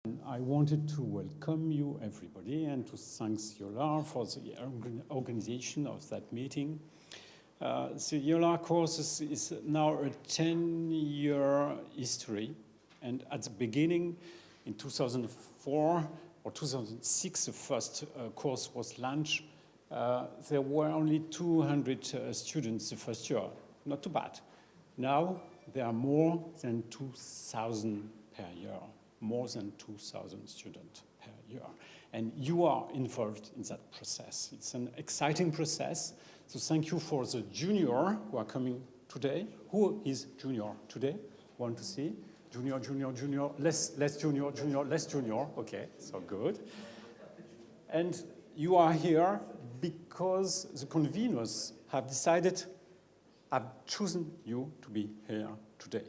I wanted to welcome you, everybody, and to thank EULAR for the organization of that meeting. The EULAR course is now a 10-year history, and at the beginning, in 2004 or 2006, the first course was launched. There were only 200 students the first year. Not too bad. Now, there are more than 2,000 per year. More than 2,000 students per year. And you are involved in that process. It's an exciting process. So thank you for the junior who are coming today. Who is junior today? Want to see? Junior, junior, junior, less junior, junior, less junior. Okay, so good. And you are here because the convenors have decided, have chosen you to be here today.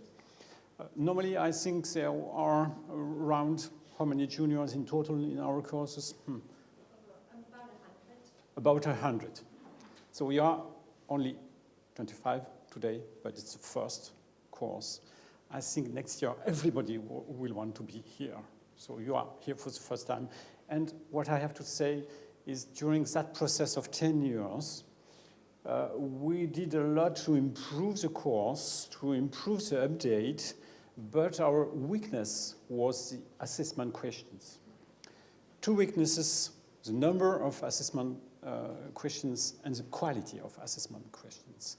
Normally, I think there are around how many juniors in total in our courses? About 100. So we are only 25 today, but it's the first course. I think next year everybody will want to be here. So you are here for the first time. And what I have to say is during that process of 10 years, we did a lot to improve the course, to improve the update, but our weakness was the assessment questions. Two weaknesses, the number of assessment questions and the quality of assessment questions.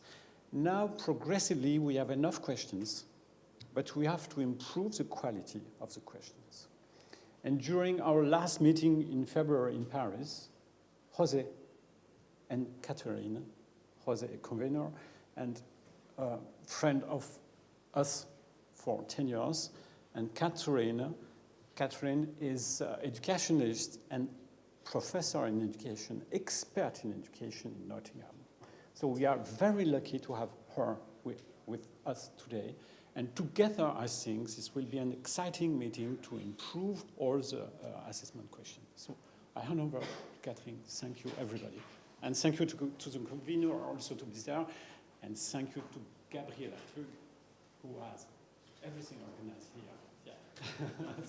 Now, progressively, we have enough questions, but we have to improve the quality of the questions. And during our last meeting in February in Paris, Jose and Catherine, Jose, a convenor, and a friend of us for 10 years, and Catherine is educationalist and professor in education, expert in education in Nottingham. So we are very lucky to have her with us today. And together, I think this will be an exciting meeting to improve all the assessment questions. So I hand over to Catherine. Thank you, everybody. And thank you to the convener also to be there. And thank you to Gabriela, who has everything organized here. Yeah. And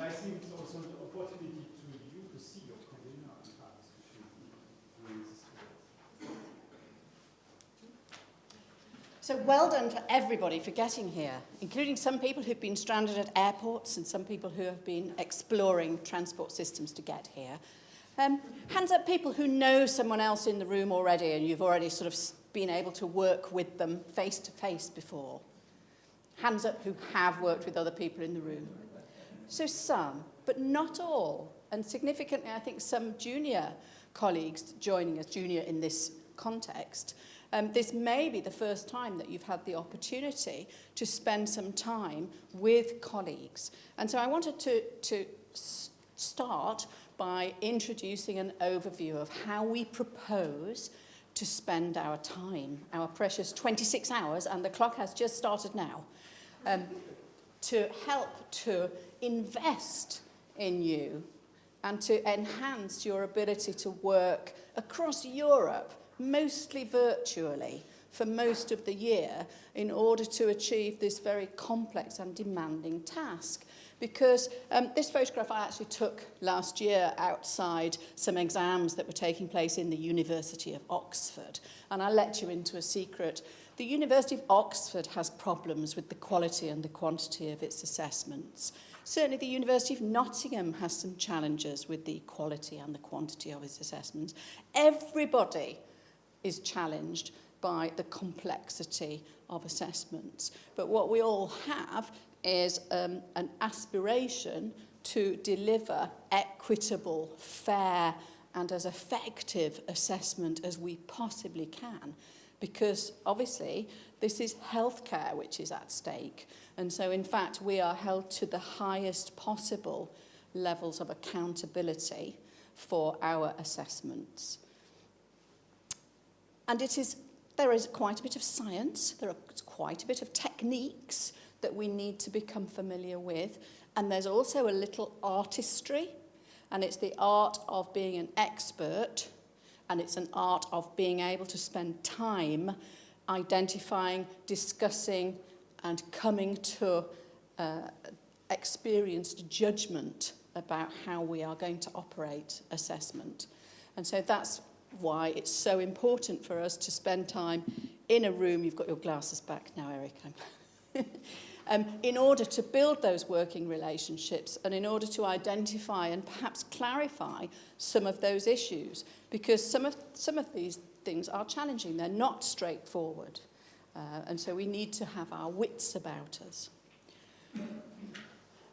I think it's also an opportunity to you to see your convener and Paris during this event. So well done to everybody for getting here, including some people who've been stranded at airports and some people who have been exploring transport systems to get here. Hands up people who know someone else in the room already and you've already sort of been able to work with them face to face before. Hands up who have worked with other people in the room. So some, but not all. And significantly, I think some junior colleagues joining us, junior in this context. This may be the first time that you've had the opportunity to spend some time with colleagues. And so I wanted to start by introducing an overview of how we propose to spend our time, our precious 26 hours, and the clock has just started now, to help to invest in you and to enhance your ability to work across Europe, mostly virtually, for most of the year in order to achieve this very complex and demanding task. Because this photograph I actually took last year outside some exams that were taking place in the University of Oxford. And I'll let you into a secret. The University of Oxford has problems with the quality and the quantity of its assessments. Certainly the University of Nottingham has some challenges with the quality and the quantity of its assessments. Everybody is challenged by the complexity of assessments. But what we all have is an aspiration to deliver equitable, fair, and as effective assessment as we possibly can. Because obviously, this is healthcare which is at stake. And so, in fact, we are held to the highest possible levels of accountability for our assessments. And there is quite a bit of science, there is quite a bit of techniques that we need to become familiar with. And there's also a little artistry, and it's the art of being an expert, and it's an art of being able to spend time identifying, discussing, and coming to experienced judgment about how we are going to operate assessment. And so that's why it's so important for us to spend time in a room. You've got your glasses back now, Eric. In order to build those working relationships and in order to identify and perhaps clarify some of those issues, because some of these things are challenging. They're not straightforward. And so we need to have our wits about us.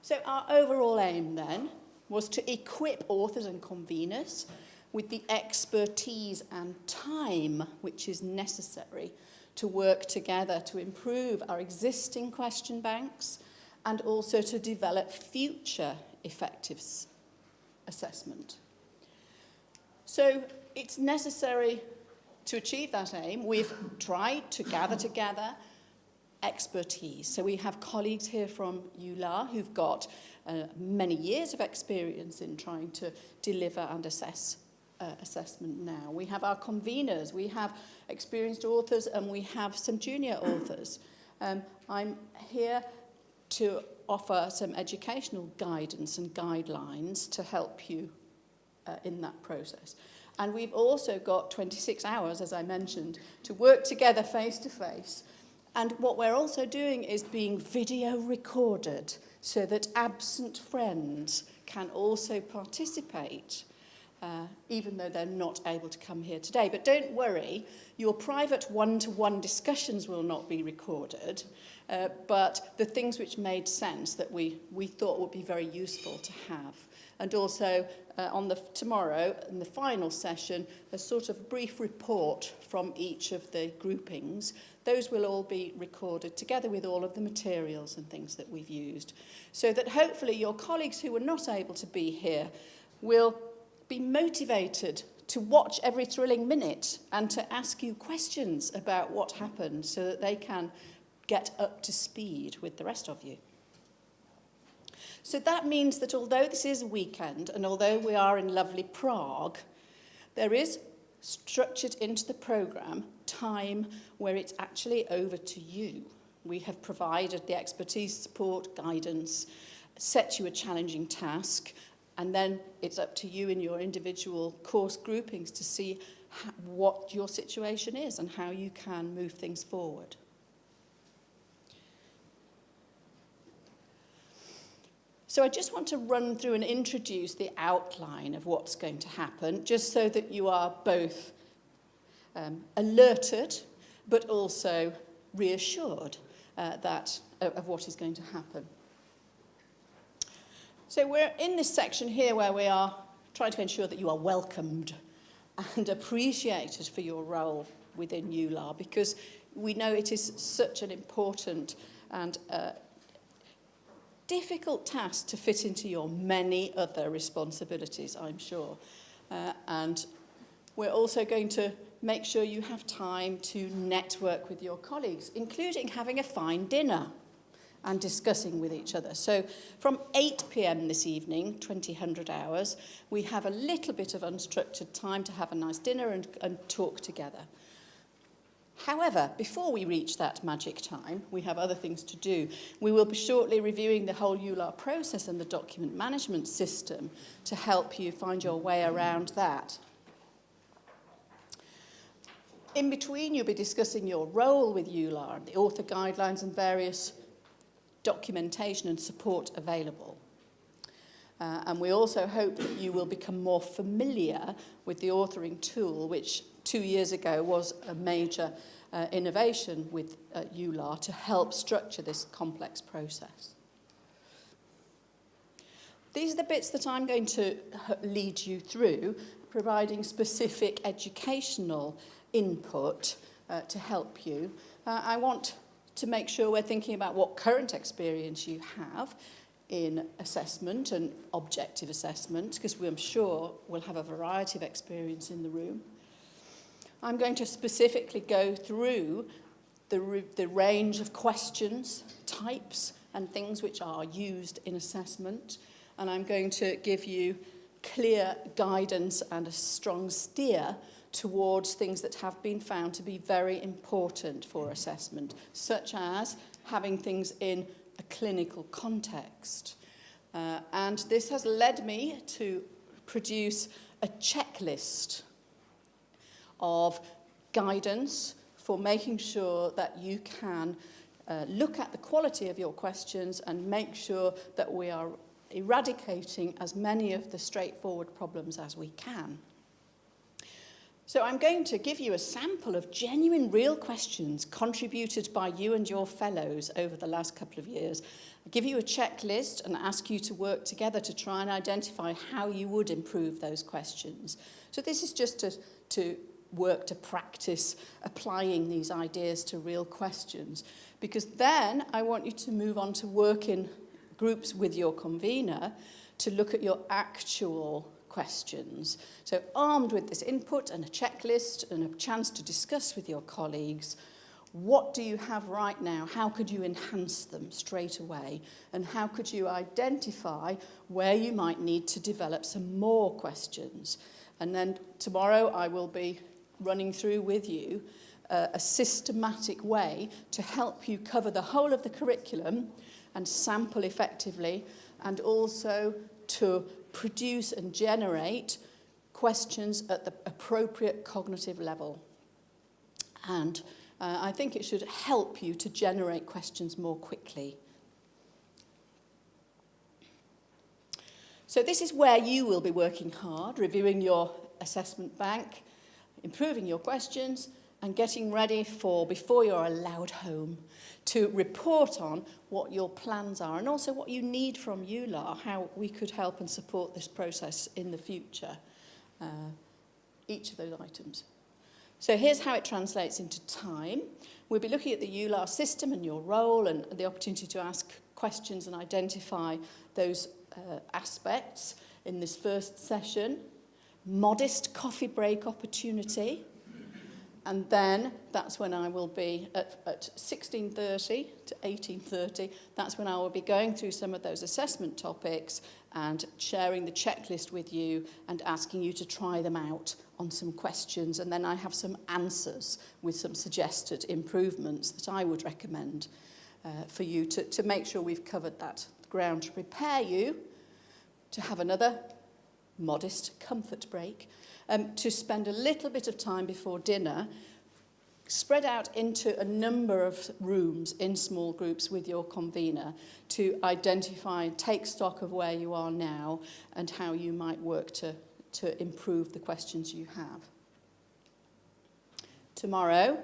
So our overall aim then was to equip authors and conveners with the expertise and time which is necessary to work together to improve our existing question banks and also to develop future effective assessment. So it's necessary to achieve that aim. We've tried to gather together expertise. So we have colleagues here from EULAR who've got many years of experience in trying to deliver and assess assessment now. We have our conveners, we have experienced authors, and we have some junior authors. I'm here to offer some educational guidance and guidelines to help you in that process. And we've also got 26 hours, as I mentioned, to work together face to face. And what we're also doing is being video recorded so that absent friends can also participate, even though they're not able to come here today. But don't worry, your private one-to-one discussions will not be recorded, but the things which made sense that we thought would be very useful to have. And also tomorrow, in the final session, a sort of brief report from each of the groupings. Those will all be recorded together with all of the materials and things that we've used, so that hopefully your colleagues who were not able to be here will be motivated to watch every thrilling minute and to ask you questions about what happened so that they can get up to speed with the rest of you. So that means that although this is a weekend and although we are in lovely Prague, there is structured into the programme time where it's actually over to you. We have provided the expertise, support, guidance, set you a challenging task, and then it's up to you in your individual course groupings to see what your situation is and how you can move things forward. So I just want to run through and introduce the outline of what's going to happen, just so that you are both alerted, but also reassured of what is going to happen. So we're in this section here where we are trying to ensure that you are welcomed and appreciated for your role within EULAR, because we know it is such an important and difficult task to fit into your many other responsibilities, I'm sure. And we're also going to make sure you have time to network with your colleagues, including having a fine dinner and discussing with each other. So from 8 p.m. this evening, 2000 hours, we have a little bit of unstructured time to have a nice dinner and talk together. However, before we reach that magic time, we have other things to do. We will be shortly reviewing the whole EULAR process and the document management system to help you find your way around that. In between, you'll be discussing your role with EULAR, the author guidelines and various documentation and support available. And we also hope that you will become more familiar with the authoring tool, which 2 years ago was a major innovation with EULAR to help structure this complex process. These are the bits that I'm going to lead you through, providing specific educational input to help you. I want to make sure we're thinking about what current experience you have in assessment and objective assessment, because I'm sure we'll have a variety of experience in the room. I'm going to specifically go through the range of questions, types, and things which are used in assessment, and I'm going to give you clear guidance and a strong steer towards things that have been found to be very important for assessment, such as having things in a clinical context. And this has led me to produce a checklist of guidance for making sure that you can look at the quality of your questions and make sure that we are eradicating as many of the straightforward problems as we can. So I'm going to give you a sample of genuine, real questions contributed by you and your fellows over the last couple of years. I'll give you a checklist and ask you to work together to try and identify how you would improve those questions. So this is just to work to practice applying these ideas to real questions. Because then I want you to move on to work in groups with your convener to look at your actual questions. So armed with this input and a checklist and a chance to discuss with your colleagues, what do you have right now? How could you enhance them straight away? And how could you identify where you might need to develop some more questions? And then tomorrow I will be running through with you a systematic way to help you cover the whole of the curriculum and sample effectively, and also to produce and generate questions at the appropriate cognitive level. And I think it should help you to generate questions more quickly. So this is where you will be working hard, reviewing your assessment bank, improving your questions, and getting ready for, before you're allowed home, to report on what your plans are and also what you need from EULAR, how we could help and support this process in the future, each of those items. So here's how it translates into time. We'll be looking at the EULAR system and your role and the opportunity to ask questions and identify those aspects in this first session. Modest coffee break opportunity. And then that's when I will be at 16:30 to 18:30. That's when I will be going through some of those assessment topics and sharing the checklist with you and asking you to try them out on some questions. And then I have some answers with some suggested improvements that I would recommend for you to make sure we've covered that ground to prepare you to have another modest comfort break, to spend a little bit of time before dinner spread out into a number of rooms in small groups with your convener to identify and take stock of where you are now and how you might work to improve the questions you have. Tomorrow,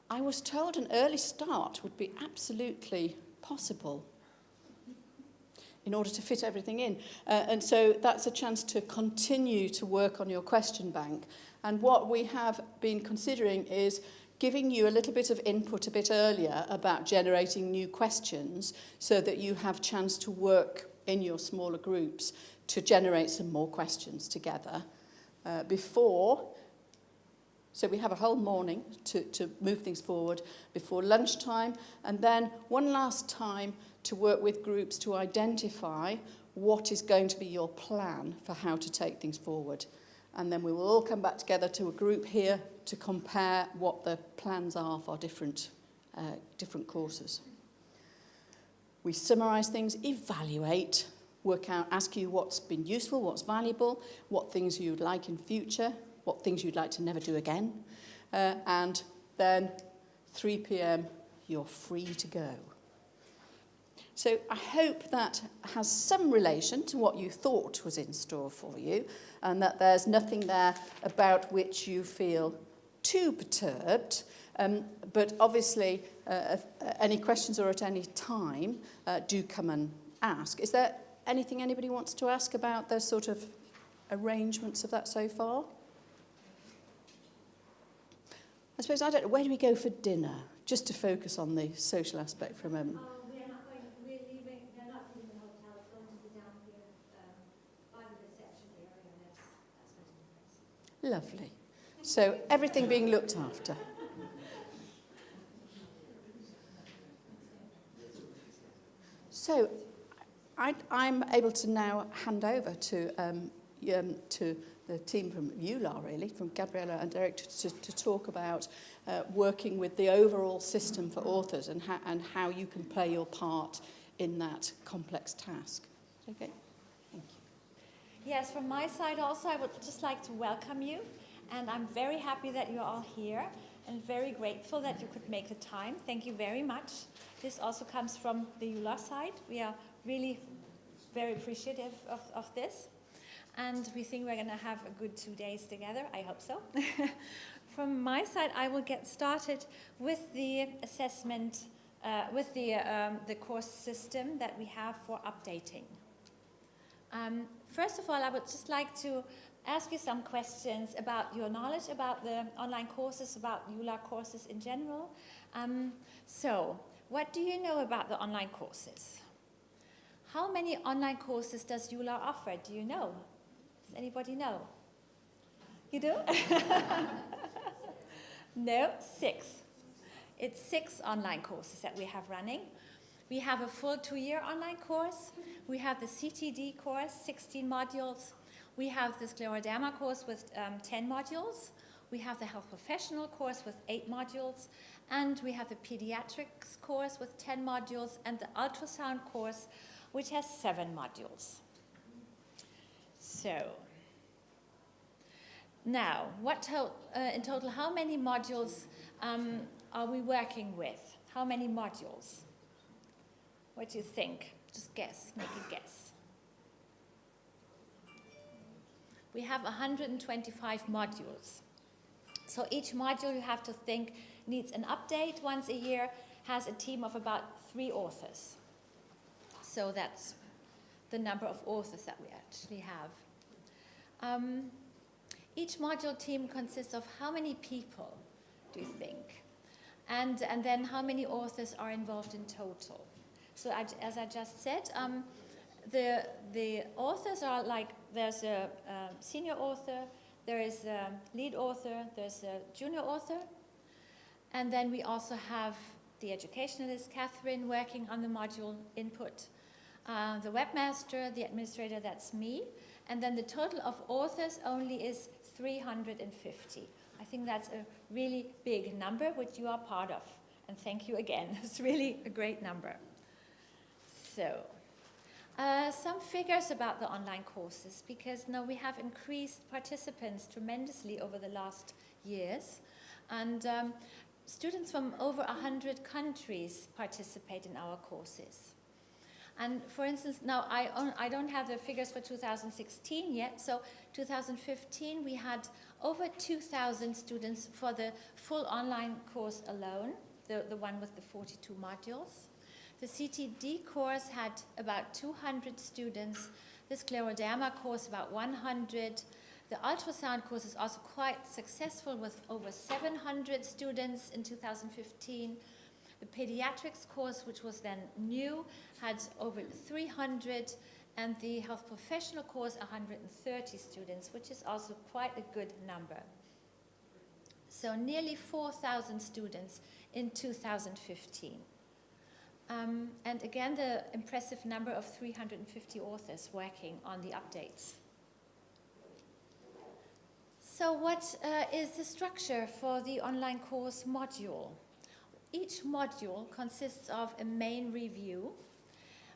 I was told an early start would be absolutely possible in order to fit everything in. And so that's a chance to continue to work on your question bank. And what we have been considering is giving you a little bit of input a bit earlier about generating new questions so that you have chance to work in your smaller groups to generate some more questions together before. So we have a whole morning to move things forward before lunchtime, and then one last time to work with groups to identify what is going to be your plan for how to take things forward. And then we will all come back together to a group here to compare what the plans are for different courses. We summarise things, evaluate, work out, ask you what's been useful, what's valuable, what things you'd like in future, what things you'd like to never do again. And then 3 p.m, you're free to go. So I hope that has some relation to what you thought was in store for you, and that there's nothing there about which you feel too perturbed. But obviously, any questions or at any time, do come and ask. Is there anything anybody wants to ask about the sort of arrangements of that so far? I suppose, I don't know, where do we go for dinner? Just to focus on the social aspect for a moment. They're not leaving the hotel, it's going to be down here by the reception area, and that's going to be nice. Lovely. So everything being looked after. So I'm able to now hand over to the team from EULAR, really, from Gabriella and Eric, to talk about working with the overall system for authors and how you can play your part in that complex task. Okay, thank you. Yes, from my side also, I would just like to welcome you. And I'm very happy that you're all here and very grateful that you could make the time. Thank you very much. This also comes from the EULAR side. We are really very appreciative of this. And we think we're going to have a good 2 days together. I hope so. From my side, I will get started with the assessment, with the course system that we have for updating. First of all, I would just like to ask you some questions about your knowledge about the online courses, about EULAR courses in general. So, what do you know about the online courses? How many online courses does EULAR offer? Do you know? Does anybody know? You do? No, 6. It's 6 online courses that we have running. We have a full 2-year online course. We have the CTD course, 16 modules. We have the scleroderma course with 10 modules. We have the health professional course with 8 modules. And we have the pediatrics course with 10 modules and the ultrasound course, which has 7 modules. So, now, in total, how many modules are we working with? How many modules? What do you think? Just guess, make a guess. We have 125 modules. So each module, you have to think, needs an update once a year, has a team of about 3 authors. So that's the number of authors that we actually have. Each module team consists of how many people, do you think? And then how many authors are involved in total? So as I just said, the authors are like, there's a senior author, there is a lead author, there's a junior author, and then we also have the educationalist, Catherine, working on the module input, the webmaster, the administrator, that's me, and then the total of authors only is 350. I think that's a really big number, which you are part of, and thank you again. It's really a great number. So, some figures about the online courses, because now we have increased participants tremendously over the last years, and students from over 100 countries participate in our courses. And for instance, now I don't have the figures for 2016 yet, so 2015 we had over 2,000 students for the full online course alone, the one with the 42 modules. The CTD course had about 200 students, the scleroderma course about 100. The ultrasound course is also quite successful with over 700 students in 2015. The pediatrics course, which was then new, had over 300, and the health professional course 130 students, which is also quite a good number. So nearly 4,000 students in 2015. And again, the impressive number of 350 authors working on the updates. So what is the structure for the online course module? Each module consists of a main review,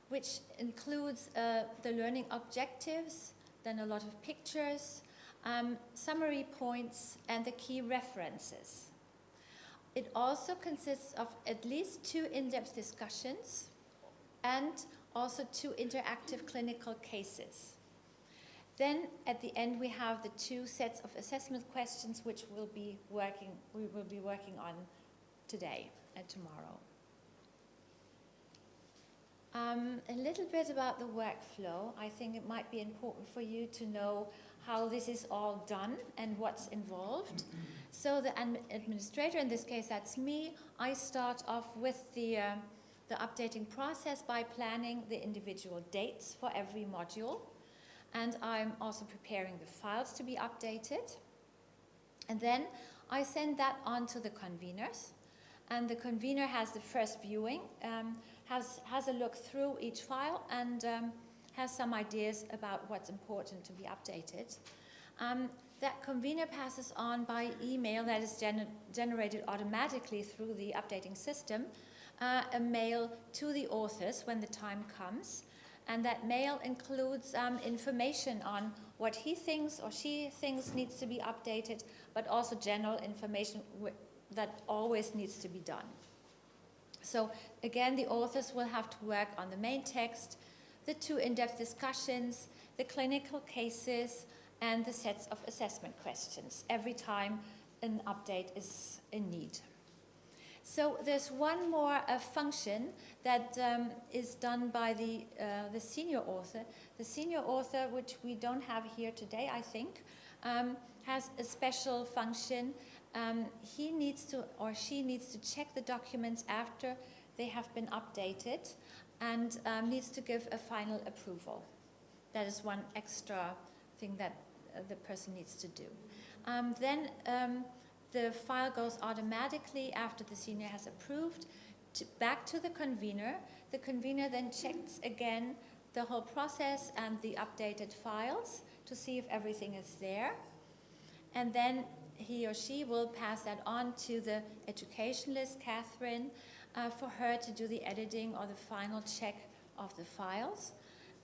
which includes the learning objectives, then a lot of pictures, summary points, and the key references. It also consists of at least 2 in-depth discussions and also 2 interactive clinical cases. Then at the end we have the 2 sets of assessment questions which we will be working on today and tomorrow. A little bit about the workflow. I think it might be important for you to know how this is all done and what's involved. So the administrator, in this case that's me, I start off with the updating process by planning the individual dates for every module. And I'm also preparing the files to be updated. And then I send that on to the conveners. And the convener has the first viewing, has a look through each file and has some ideas about what's important to be updated. That convener passes on by email that is generated automatically through the updating system, a mail to the authors when the time comes. And that mail includes information on what he thinks or she thinks needs to be updated, but also general information that always needs to be done. So again, the authors will have to work on the main text, the 2 in-depth discussions, the clinical cases, and the sets of assessment questions every time an update is in need. So there's one more function that is done by the senior author. The senior author, which we don't have here today, I think, has a special function. He needs to, or she needs to check the documents after they have been updated and needs to give a final approval. That is one extra thing that the person needs to do. Then the file goes automatically, after the senior has approved, back to the convener. The convener then checks again the whole process and the updated files to see if everything is there. And then he or she will pass that on to the educationalist, Catherine, for her to do the editing or the final check of the files.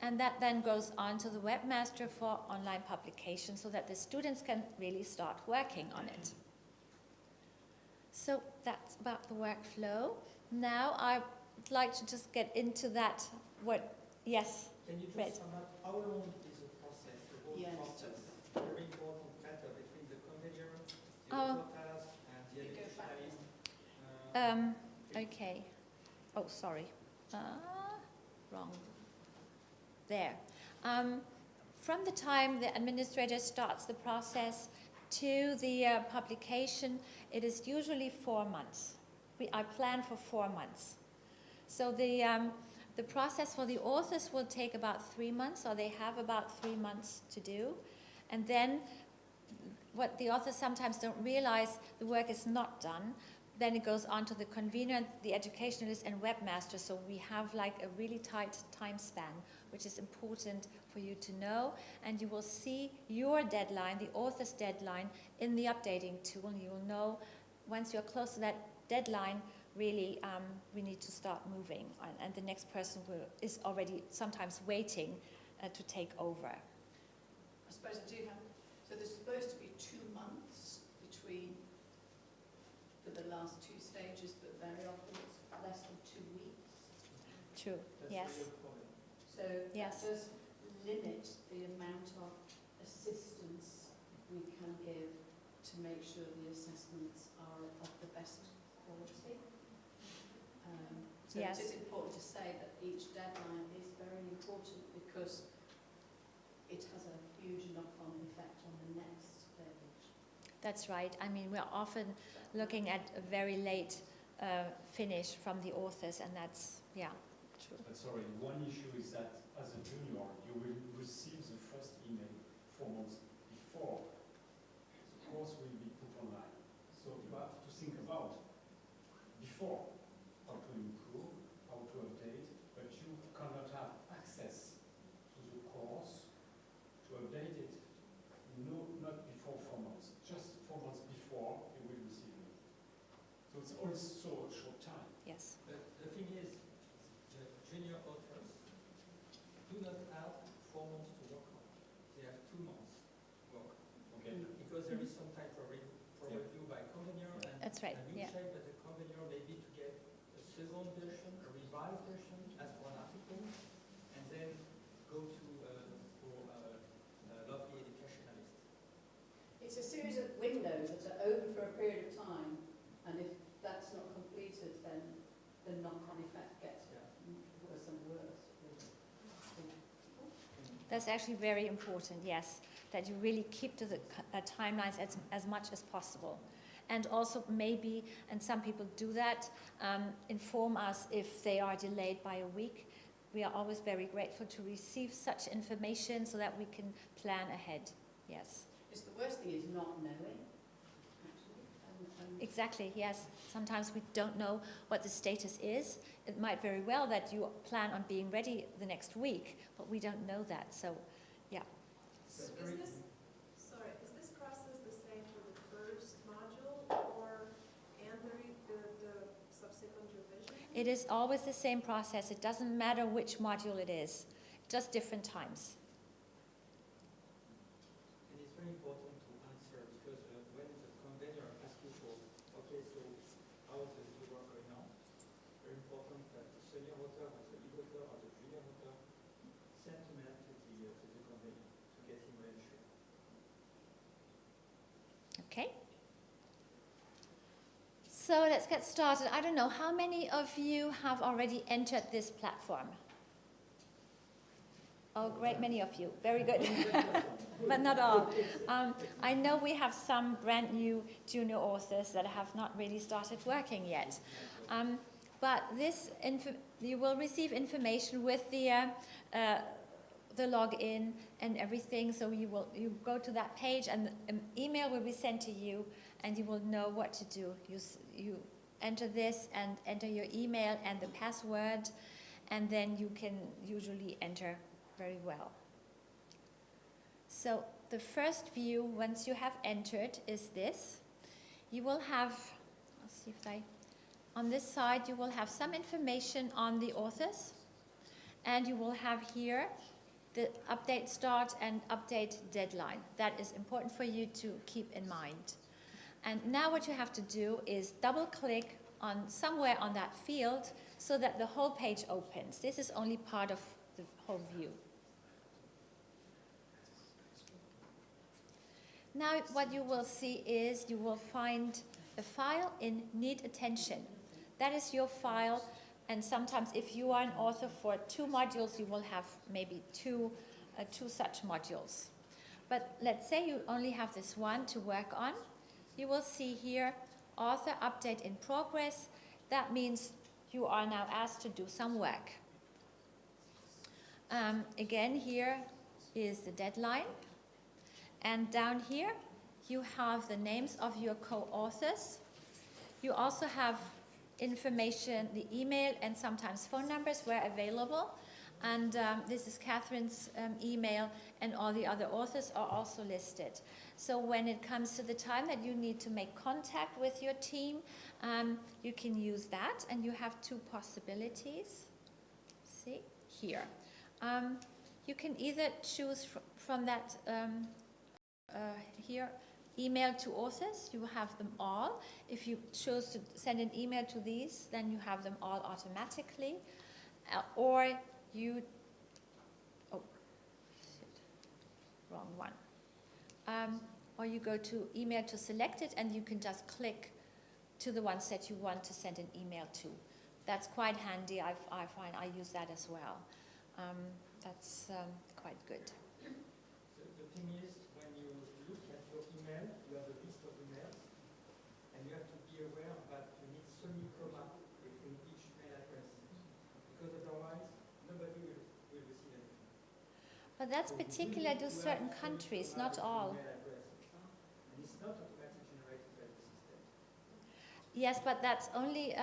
And that then goes on to the webmaster for online publication so that the students can really start working on it. So that's about the workflow. Now I'd like to just get into that. Yes? Can you just sum up how long is the process, the whole process? Very important matter between the convener, the EULARs, and the educationalist. Okay. Oh, sorry. Wrong. There. From the time the administrator starts the process to the publication, it is usually 4 months. I plan for 4 months. So the process for the authors will take about 3 months, or they have about 3 months to do. And then what the authors sometimes don't realize, the work is not done. Then it goes on to the convener, the educationalist, and webmaster. So we have like a really tight time span, which is important for you to know. And you will see your deadline, the author's deadline, in the updating tool. And you will know once you're close to that deadline, really we need to start moving. And the next person is already sometimes waiting to take over. I suppose I do have, so there's supposed to be 2 months between the last 2 stages, but very often it's less than 2 weeks. True, yes. So that does limit the amount of assistance we can give to make sure the assessments are of the best quality. So Yes. it is important to say that each deadline is very important because it has a huge knock-on effect on the next stage. That's right. I mean, we're often looking at a very late finish from the authors, and that's, yeah, true. But sorry, one issue is that as a junior, you will receive the first email 4 months before the course will be put online. So you have to think about before how to improve, how to update, but you cannot have access to the course to update it. No, not before 4 months. Just 4 months before you will receive it. So it's also a short time. Yes. The thing is, the junior authors do not have 4 months to work on. They have 2 months to work. Okay. Because there is some time for review by convener, and That's right, you yeah. check that the convener maybe to get a second version, a revised version as one article, and then go to lovely educationalist. It's a series of windows that are open for a period of time, and if that's not completed, then the knock-on effect gets worse and worse. That's actually very important, yes, that you really keep to the timelines as much as possible. And also maybe, and some people do that, inform us if they are delayed by a week. We are always very grateful to receive such information so that we can plan ahead, yes. It's the worst thing is not knowing, actually. Exactly, yes. Sometimes we don't know what the status is. It might very well that you plan on being ready the next week, but we don't know that, so yeah. So is this, sorry, It is always the same process. It doesn't matter which module it is, just different times. And it's very important to answer because when the convener asks you for, okay, so how is the work going on? Very important that the senior author or the lead author or the junior author send a mail to the convener to get him reassured. Okay. So let's get started. I don't know, how many of you have already entered this platform? Oh, great many of you. Very good. But not all. I know we have some brand new junior authors that have not really started working yet. But this you will receive information with the login and everything. So you go to that page and an email will be sent to you and you will know what to do. You enter this and enter your email and the password, and then you can usually enter very well. So the first view, once you have entered, is this. You will have, let's see if on this side you will have some information on the authors, and you will have here the update start and update deadline. That is important for you to keep in mind. And now what you have to do is double click on somewhere on that field so that the whole page opens. This is only part of the whole view. Now what you will see is you will find a file in Need Attention. That is your file, and sometimes if you are an author for 2 modules, you will have maybe two such modules. But let's say you only have this one to work on. You will see here, author update in progress. That means you are now asked to do some work. Again, here is the deadline. And down here, you have the names of your co-authors. You also have information, the email and sometimes phone numbers where available. And this is Catherine's email, and all the other authors are also listed. So when it comes to the time that you need to make contact with your team, you can use that, and you have 2 possibilities. See, here. You can either choose from that here, email to authors, you have them all. If you choose to send an email to these, then you have them all automatically. Or you, oh, shit, wrong one. Or you go to email to selected, and you can just click to the ones that you want to send an email to. That's quite handy. I find I use that as well. That's quite good. The thing is, when you look at your email, you have a list of emails, and you have to be aware that you need semi-comma between each mail address, because otherwise nobody will receive anything. But that's particular to certain countries, not all. And it's not automatically generated by the system. Yes, but that's only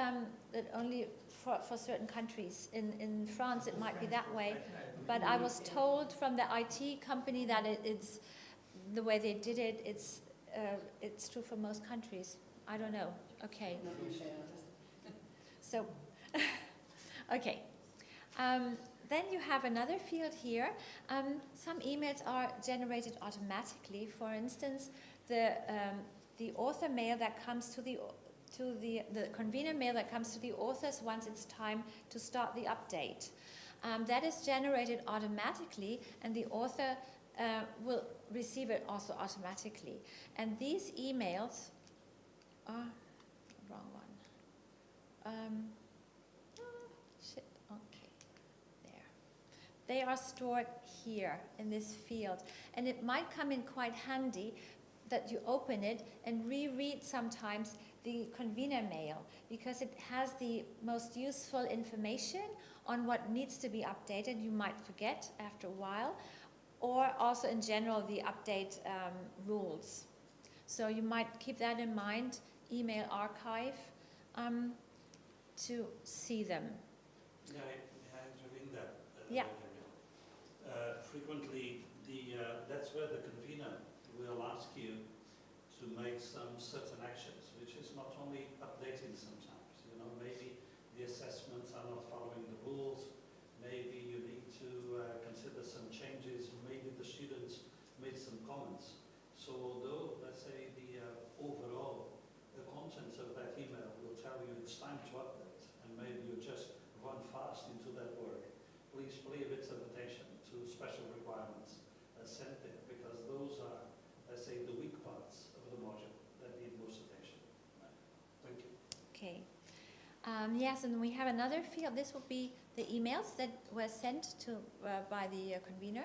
for certain countries. In France, it might be that way. But I was told from the IT company that it's the way they did it. It's true for most countries. I don't know. Okay. So, okay. Then you have another field here. Some emails are generated automatically. For instance, the author mail that comes to the convener mail that comes to the authors once it's time to start the update. That is generated automatically, and the author will receive it also automatically. And these emails are wrong one. Shit. Okay, there. They are stored here in this field, and it might come in quite handy that you open it and reread sometimes the convener mail, because it has the most useful information on what needs to be updated. You might forget after a while, or also in general the update rules. So you might keep that in mind, email archive, to see them. May I intervene there? Yeah. Frequently, that's where the convener will ask you to make some certain actions, which is not only updating sometimes. Maybe the assessment Yes, and we have another field. This will be the emails that were sent to by the convener.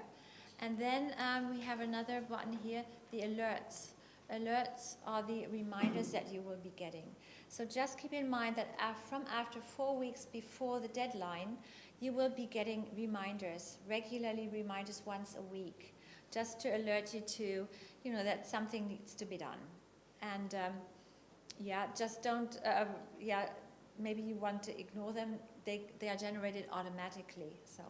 And then we have another button here, the alerts. Alerts are the reminders that you will be getting. So just keep in mind that from after 4 weeks before the deadline, you will be getting reminders, regularly reminders once a week, just to alert you to, you know, that something needs to be done. And yeah, just don't, yeah, maybe you want to ignore them. They are generated automatically, so.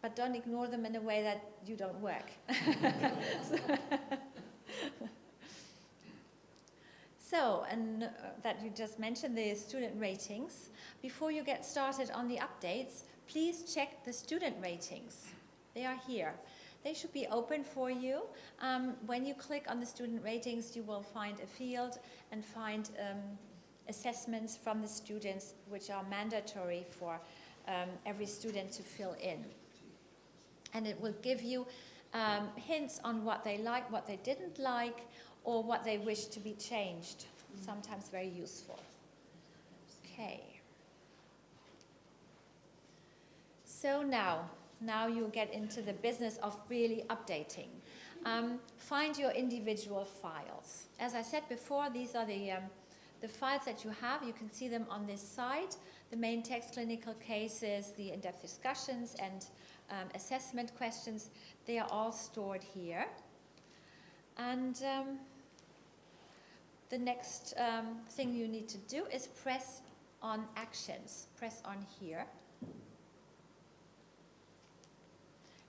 But don't ignore them in a way that you don't work. So, and that you just mentioned the student ratings. Before you get started on the updates, please check the student ratings. They are here. They should be open for you. When you click on the student ratings, you will find a field and find assessments from the students, which are mandatory for every student to fill in. And it will give you hints on what they like, what they didn't like, or what they wish to be changed. Sometimes very useful. Okay. So now you get into the business of really updating. Find your individual files. As I said before, these are the files that you have. You can see them on this side. The main text, clinical cases, the in-depth discussions, and assessment questions. They are all stored here. And the next thing you need to do is press on actions. Press on here.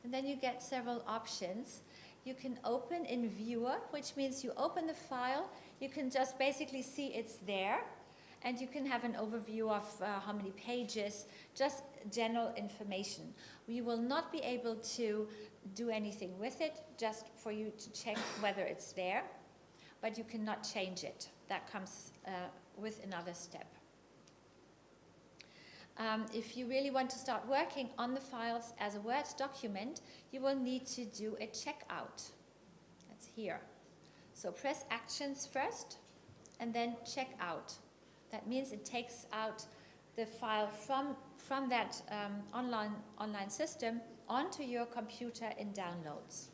And then you get several options. You can open in viewer, which means you open the file. You can just basically see it's there. And you can have an overview of how many pages, just general information. We will not be able to do anything with it, just for you to check whether it's there, but you cannot change it. That comes with another step. If you really want to start working on the files as a Word document, you will need to do a checkout. That's here. So press actions first, and then check out. That means it takes out the file from that online system onto your computer in downloads.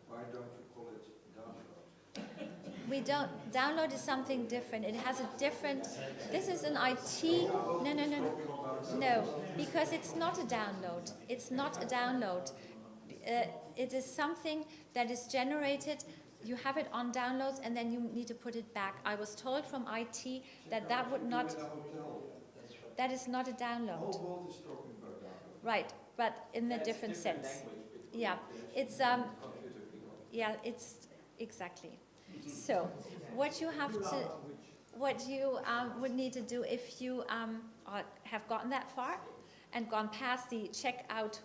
Why don't you call it download? We don't. Download is something different. It has a different. This is an IT. No, because it's not a download. It's not a download. It is something that is generated. You have it on downloads, and then you need to put it back. I was told from IT that would not. That is not a download. The whole world is talking about download. Right, but in a different sense. Yeah, it's yeah, it's exactly. So, what you have to, what you would need to do if you have gotten that far and gone past the checkout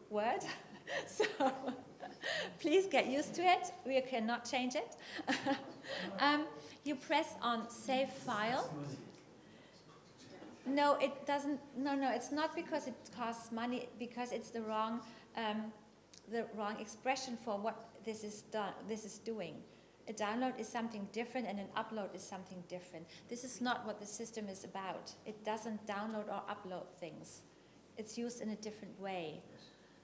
word. So. Please get used to it. We cannot change it. You press on Save File. No, it doesn't. No, it's not because it costs money. Because it's the wrong expression for what this is doing. A download is something different, and an upload is something different. This is not what the system is about. It doesn't download or upload things. It's used in a different way.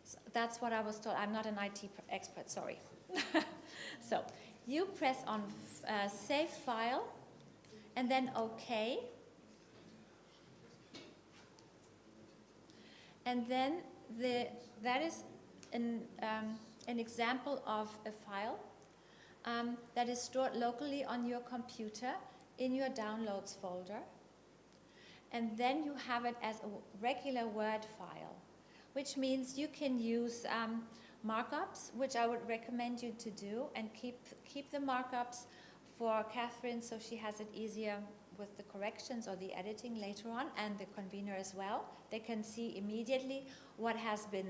So that's what I was told. I'm not an IT expert, sorry. So you press on Save File, and then OK. And then that is an example of a file that is stored locally on your computer in your Downloads folder. And then you have it as a regular Word file, which means you can use markups, which I would recommend you to do, and keep the markups for Catherine so she has it easier with the corrections or the editing later on, and the convener as well. They can see immediately what has been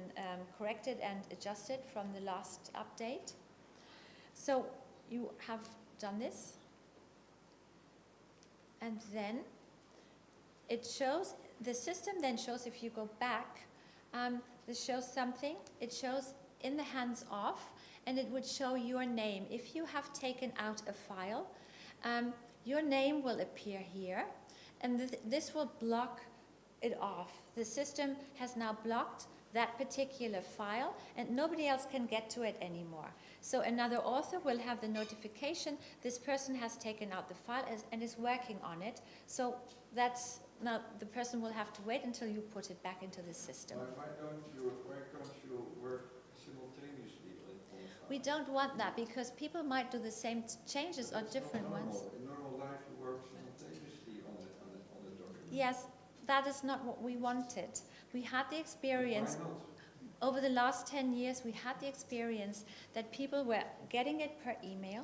corrected and adjusted from the last update. So you have done this, and then it shows, the system then shows, if you go back, this shows something. It shows in the hands off, and it would show your name. If you have taken out a file, your name will appear here, and this will block it off. The system has now blocked that particular file, and nobody else can get to it anymore. So another author will have the notification, this person has taken out the file and is working on it. So that's, now the person will have to wait until you put it back into the system. Why can't you work simultaneously on the file? We don't want that because people might do the same changes or different ones. In normal life you work simultaneously on the document. Yes, that is not what we wanted. We had the experience. Why not? Over the last 10 years, we had the experience that people were getting it per email,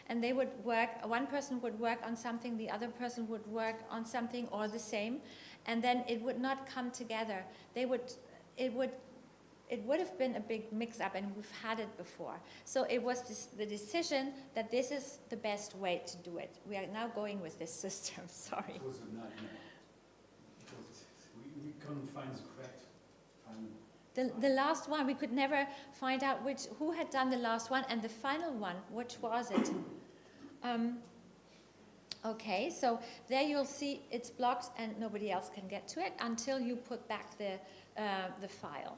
and they would work, one person would work on something, the other person would work on something or the same, and then it would not come together. It would have been a big mix-up, and we've had it before. So it was the decision that this is the best way to do it. We are now going with this system, sorry. It was a nightmare. Because we couldn't find the correct final. The last one, we could never find out who had done the last one, and the final one, which was it? Okay, so there you'll see it's blocked and nobody else can get to it until you put back the file.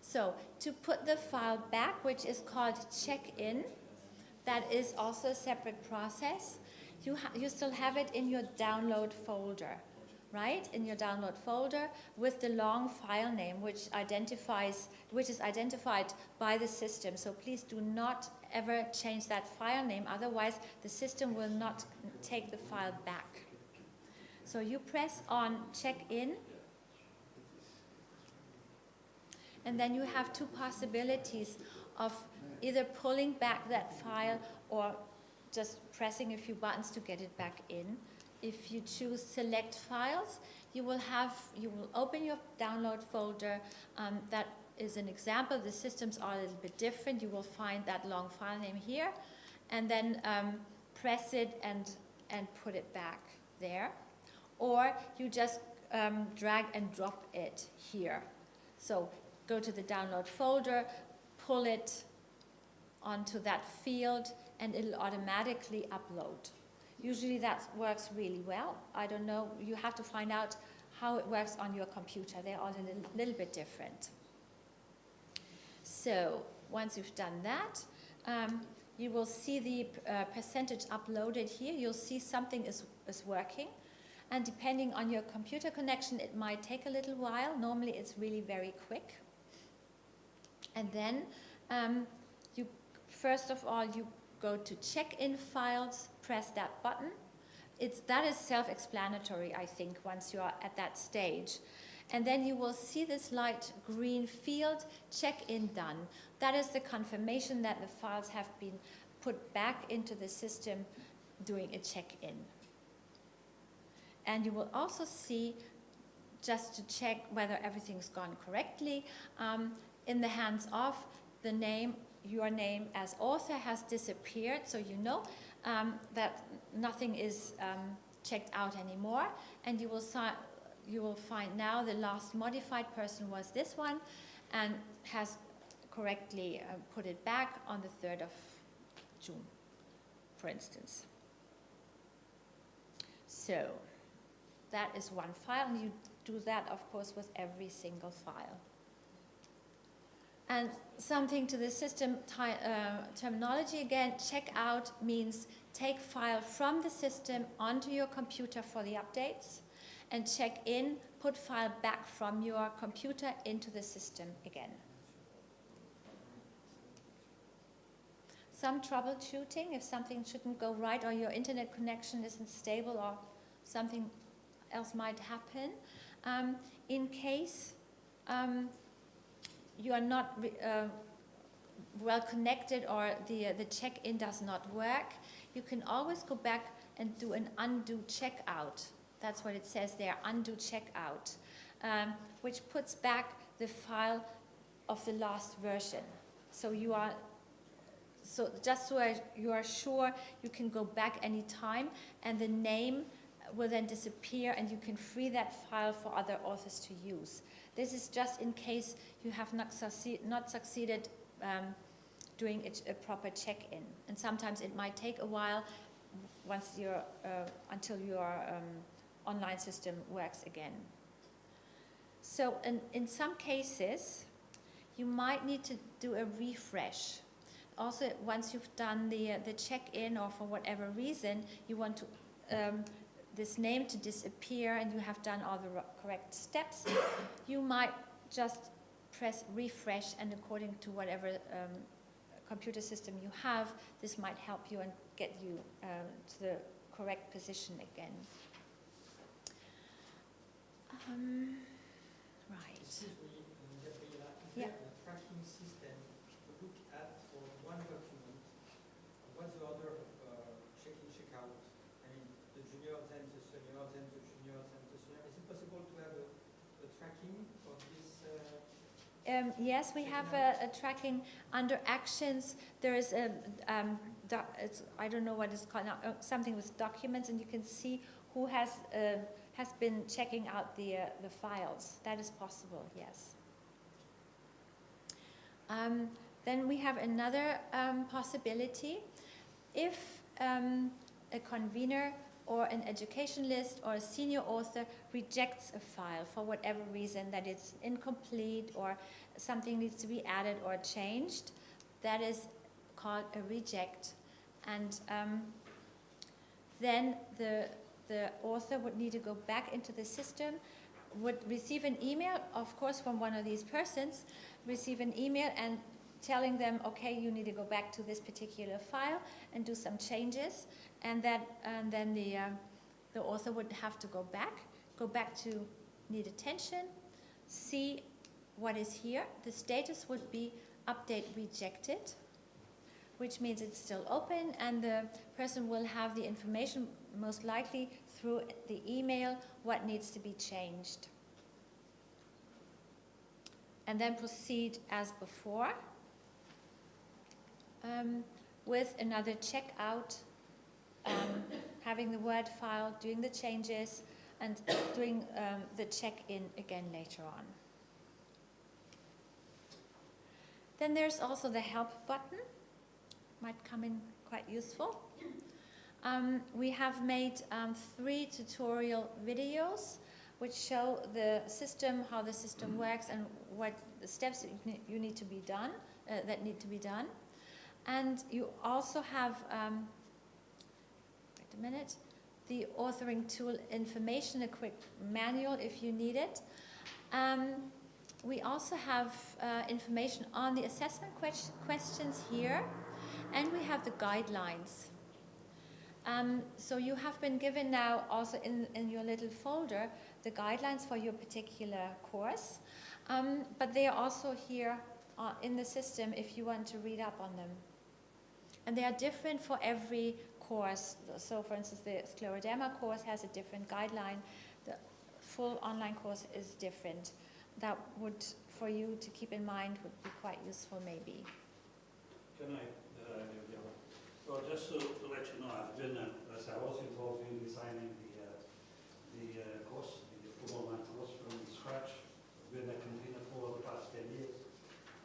So to put the file back, which is called Checkin, that is also a separate process. You still have it in your download folder, right? In your download folder with the long file name, which is identified by the system. So please do not ever change that file name, otherwise the system will not take the file back. So you press on Checkin, and then you have two possibilities of either pulling back that file or just pressing a few buttons to get it back in. If you choose select files, you will open your download folder. That is an example. The systems are a little bit different. You will find that long file name here, and then press it and put it back there. Or you just drag and drop it here. So go to the download folder, pull it onto that field, and it'll automatically upload. Usually that works really well. I don't know, you have to find out how it works on your computer. They're all a little bit different. So once you've done that, you will see the percentage uploaded here. You'll see something is working. And depending on your computer connection, it might take a little while. Normally it's really very quick. And then first of all, you go to Checkin files, press that button. That is self-explanatory, I think, once you are at that stage. And then you will see this light green field, Checkin done. That is the confirmation that the files have been put back into the system doing a check-in. And you will also see, just to check whether everything's gone correctly, in the hands off, your name as author has disappeared, so you know that nothing is checked out anymore, and you will find now the last modified person was this one, and has correctly put it back on the 3rd of June, for instance. So that is one file, and you do that, of course, with every single file. And something to the system terminology again, check out means take file from the system onto your computer for the updates, and check in, put file back from your computer into the system again. Some troubleshooting, if something shouldn't go right or your internet connection isn't stable or something else might happen. In case you are not well connected or the check-in does not work, you can always go back and do an undo checkout. That's what it says there, undo checkout, which puts back the file of the last version. So you are sure you can go back any time, and the name will then disappear, and you can free that file for other authors to use. This is just in case you have not succeeded doing a proper check-in. And sometimes it might take a while once until your online system works again. So in some cases, you might need to do a refresh. Also, once you've done the check-in, or for whatever reason you want to this name to disappear and you have done all the correct steps, you might just press refresh, and according to whatever computer system you have, this might help you and get you to the correct position again. Right. Excuse me, Gabriela, is Yeah. there a tracking system to look at for one document? What's the order of check-in, check-out? I mean, the junior, then the senior, then the junior, then the senior. Is it possible to have a tracking for this? Yes, we have a tracking under actions. There is I don't know what it's called now, something with documents, and you can see who has been checking out the files. That is possible, yes. Then we have another possibility. If a convener or an educationalist or a senior author rejects a file for whatever reason, that it's incomplete or something needs to be added or changed, that is called a reject. And then the author would need to go back into the system, would receive an email, of course, from one of these persons, receive an email and telling them, okay, you need to go back to this particular file and do some changes, and then the author would have to go back to need attention, see what is here. The status would be update rejected, which means it's still open, and the person will have the information most likely through the email what needs to be changed. And then proceed as before with another checkout, having the Word file, doing the changes, and doing the check-in again later on. Then there's also the help button, might come in quite useful. We have made 3 tutorial videos which show the system, how the system works, and what the steps that you need to be done, that need to be done. And you also have, wait a minute, the authoring tool information, a quick manual if you need it. We also have information on the assessment questions here, and we have the guidelines. So you have been given now also in your little folder the guidelines for your particular course, but they are also here in the system if you want to read up on them. And they are different for every course. So for instance, the scleroderma course has a different guideline. The full online course is different. That would, for you to keep in mind, would be quite useful maybe. Can I, well, just to let you know, I've been, as I was involved in designing the course, the full online course from scratch. I've been a convener for the past 10 years.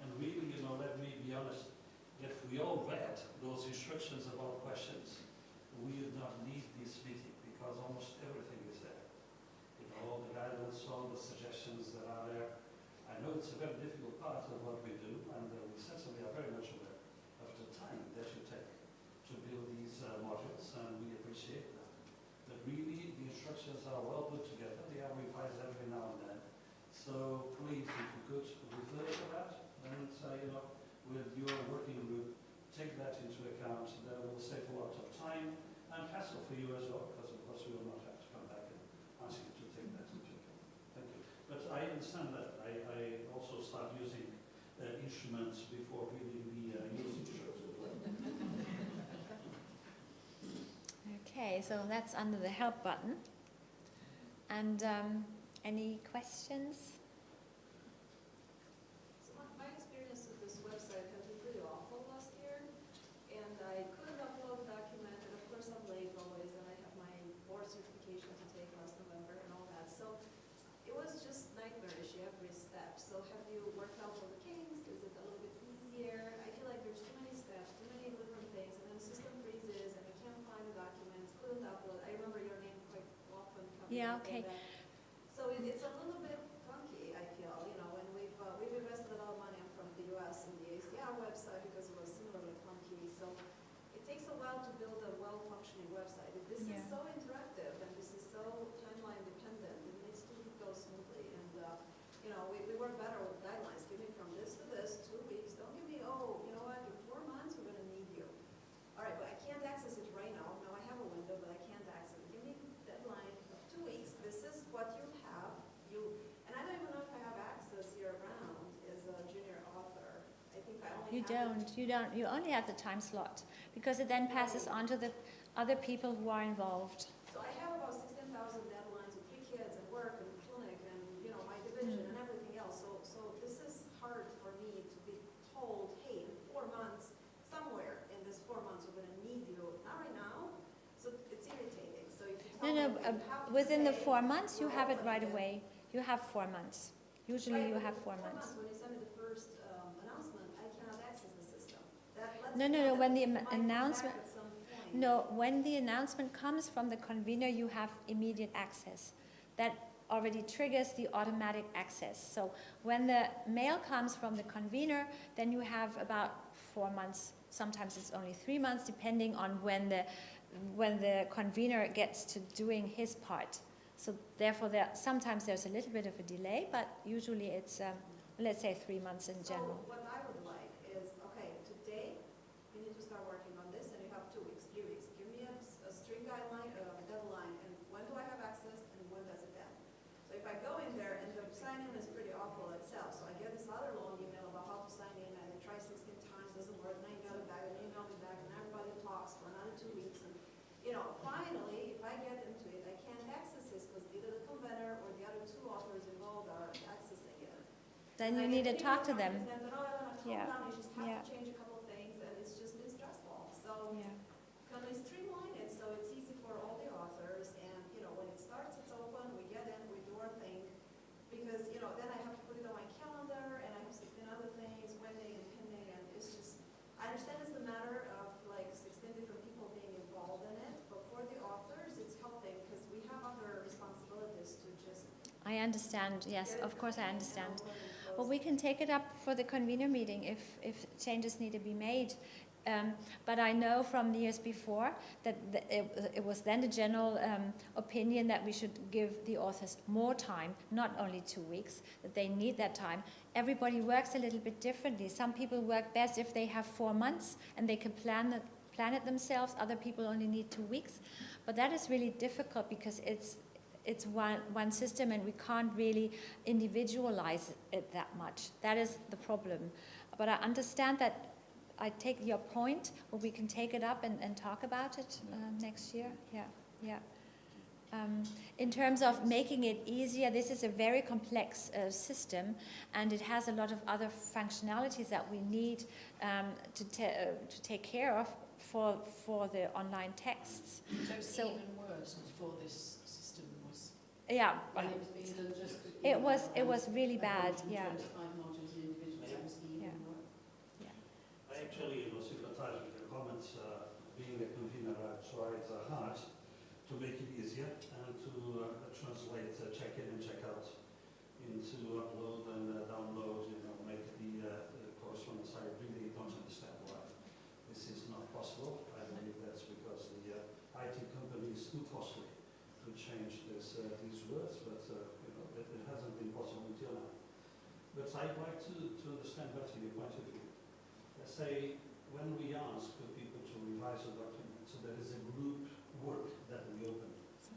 And really, let me be honest, if we all read those instructions about questions, we would not need this meeting because almost everything is there. All the guidance, all the suggestions that are there. I know it's a very difficult part of what we do, and we certainly are very much aware of the time that you take to build these modules, and we appreciate that. But really, the instructions are well put together. They are revised every now and then. So please, if you could refer to that, and with your working group, take that into account. That will save a lot of time and hassle for you as well, because of course we will not have to come back and ask you to take that into account. Thank you. But I understand that. I also start using instruments before reading the use instructions. Okay, so that's under the help button. And any questions? So my experience with this website has been pretty awful last year, and I couldn't upload a document, and of course I'm late always, and I have my board certification to take last November and all that. So it was just nightmarish every step. So have you worked out all the kinks? Is it a little bit easier? I feel like there's too many Yeah, okay. So it's a little bit clunky, I feel, when we've invested a lot of money from the US in the ACR website because it was similarly clunky. So it takes a while to build a well-functioning website. If this is so interactive and this is so timeline dependent, it needs to go smoothly. And we work better with guidelines. Give me from this to this, 2 weeks. Don't give me, you know what, in 4 months we're going to need you. All right, but I can't access it right now. No, I have a window, but I can't access it. Give me a deadline of 2 weeks. This is what you have. And I don't even know if I have access year-round as a junior author. I think I only don't. You only have the time slot because it then passes on to the other people who are involved. So I have about 16,000 deadlines with 3 kids and work and clinic and my division and everything else. So this is hard for me to be told, hey, in 4 months, somewhere in this 4 months, we're going to need you. Not right now. So it's irritating. So if you tell me that you have to within the pay, 4 months, you we're have it opening right away. You have 4 months. Usually Right, you but have in 4 months. When you send me the first announcement, I cannot access the system. No. When the announcement, At some point. no, when the announcement comes from the convener, you have immediate access. That already triggers the automatic access. So when the mail comes from the convener, then you have about 4 months. Sometimes it's only 3 months, depending on when the convener gets to doing his part. So therefore, sometimes there's a little bit of a delay, but usually it's, let's say, 3 months in general. So what I would like is, okay, today you need to start working on this, and you have 2 weeks, 3 weeks. Give me a strict guideline, a deadline, and when do I have access, and when does it end? So if I go in there, and the sign-in is pretty awful itself, so I get this other long email about how to sign in, and I try 16 times, doesn't work, and I email it back, and email me back, and everybody talks for another 2 weeks, and finally, if I get into it, I can't access this because either the convener or the other 2 authors involved are accessing it. Then you need to talk to them. Yeah. You just have to change a couple of things, and it's just been stressful. So can we streamline it so it's easy for all the authors? And when it starts, it's open. We get in, we do our thing, because then I have to put it on my calendar, and I have 16 other things, Wednesday and pending, and it's just. I understand it's a matter of like 16 different people being involved in it, but for the authors, it's helping because we have other responsibilities to just. I understand. Yes, of course I understand. Well, we can take it up for the convener meeting if changes need to be made. But I know from the years before that it was then the general opinion that we should give the authors more time, not only 2 weeks, that they need that time. Everybody works a little bit differently. Some people work best if they have 4 months and they can plan it themselves. Other people only need 2 weeks. But that is really difficult because it's one system and we can't really individualize it that much. That is the problem. But I understand that. I take your point, but we can take it up and talk about it next year. Yeah. In terms of making it easier, this is a very complex system, and it has a lot of other functionalities that we need to take care of for the online texts. So it's even worse before this system was. Yeah. When it was being done just. It was really bad. Yeah. 25 modules individually. It was even worse. I actually sympathize with your comments. Being a convener, I tried hard to make it easier and to translate check-in and check-out into upload and download, make the correspondence. I really don't understand why this is not possible. I believe that's because the IT company is too costly to change these words, but it hasn't been possible until now. But I'd like to understand better your point of view. Let's say when we ask for people to revise a document, so there is a group work that we open.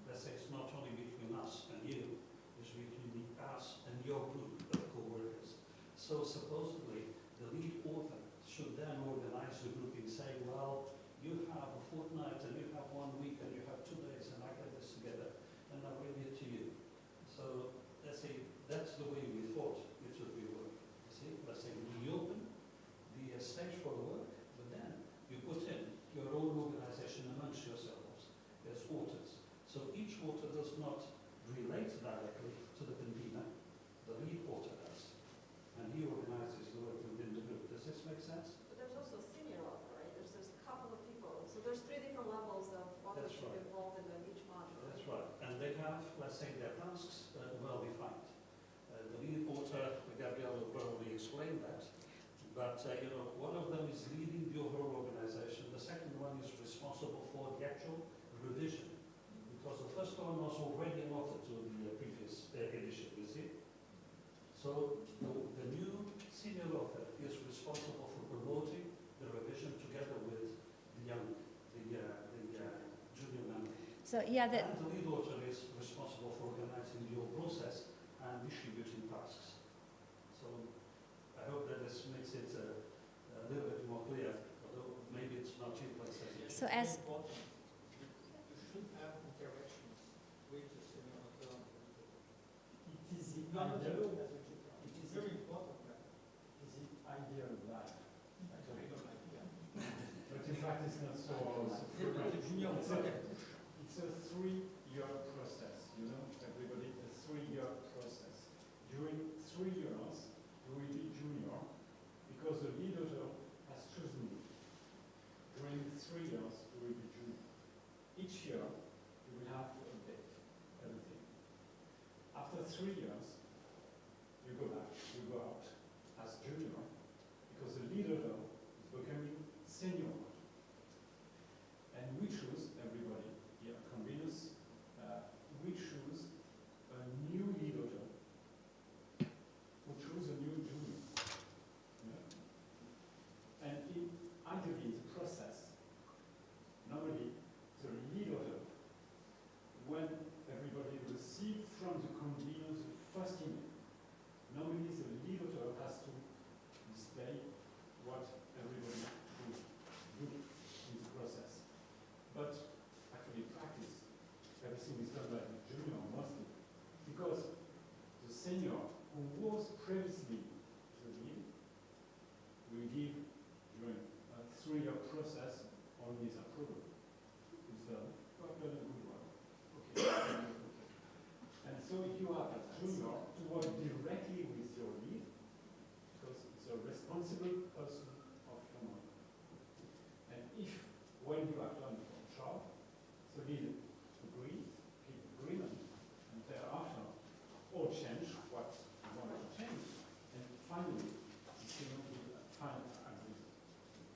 Let's say it's not only between us and you, it's between us and your group of co-workers. So supposedly the lead author should then organize the group in saying, well, you have a fortnight and you have 1 week and you have 2 days and I get this together and I bring it to you. So let's say that's the way we thought it should be work. See, let's say we open the stage for the work, but then you put in your own organization amongst yourselves as authors. So each author does not have, let's say, their tasks well defined. The lead author, Gabriel, will probably explain that. But one of them is leading the overall organization. The second one is responsible for the actual revision, because the first one was already an author to the previous edition, you see. So the new senior author is responsible for promoting the revision together with the junior member. So yeah, And the lead author is responsible for organizing the whole process and distributing tasks. So I hope that this makes it a little bit more clear, although maybe it's not in place as yet. so as Important. You should have interactions with the senior author. It is the You are not ideal. alone as a tutor. It It's is very important. That. It is the ideal life. Actually, I don't like that. But in practice, not so. Yeah, but the junior It's author. a 3-year process, everybody, a 3-year process. During 3 years, you will be junior because the lead author has chosen you. During 3 years, you will be junior. Each year, you will have to update everything. After 3 years, you go back, you go out as junior because the lead author is becoming senior. And we choose, everybody, here at Convenors, we choose a new lead author who choose a new junior. And ideally, in the process, normally the lead author, when everybody receives from the convenors the first email, normally the lead author has to display what everybody should do in the process. But actually, in practice, everything is done by the junior mostly, because the senior who was previously the lead will give during a 3-year process only his approval. It's done a good one. Okay. And so you are a junior to work directly with your lead, because it's a responsible person of your money. And if when you are done your job, the lead agrees, keep agreement, and thereafter, or change what you want to change. And finally, the senior will find agreement.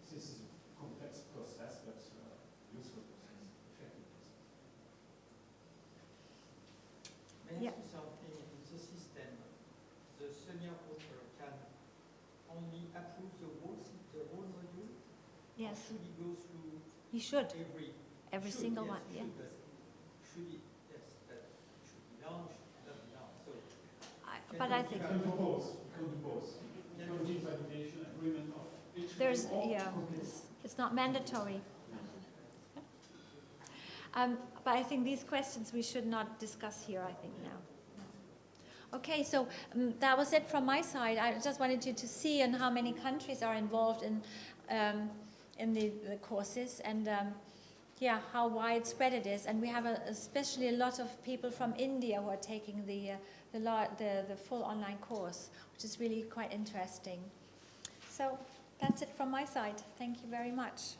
This is a complex process, but useful process, effective process. May I Yeah. ask you something? In the system, the senior author can only approve the whole module? yes, Or should he go through you should every should, single yes, one. Yeah. should, but should he, yes, that should be done, should not be done. So But I think You can do both. You can do both. You can give validation, agreement of each there's one, or yeah, complete. it's not mandatory. But I think these questions we should not discuss here, I think, now. Okay, so that was it from my side. I just wanted you to see and how many countries are involved in the courses, and yeah, how widespread it is. And we have especially a lot of people from India who are taking the full online course, which is really quite interesting. So that's it from my side. Thank you very much.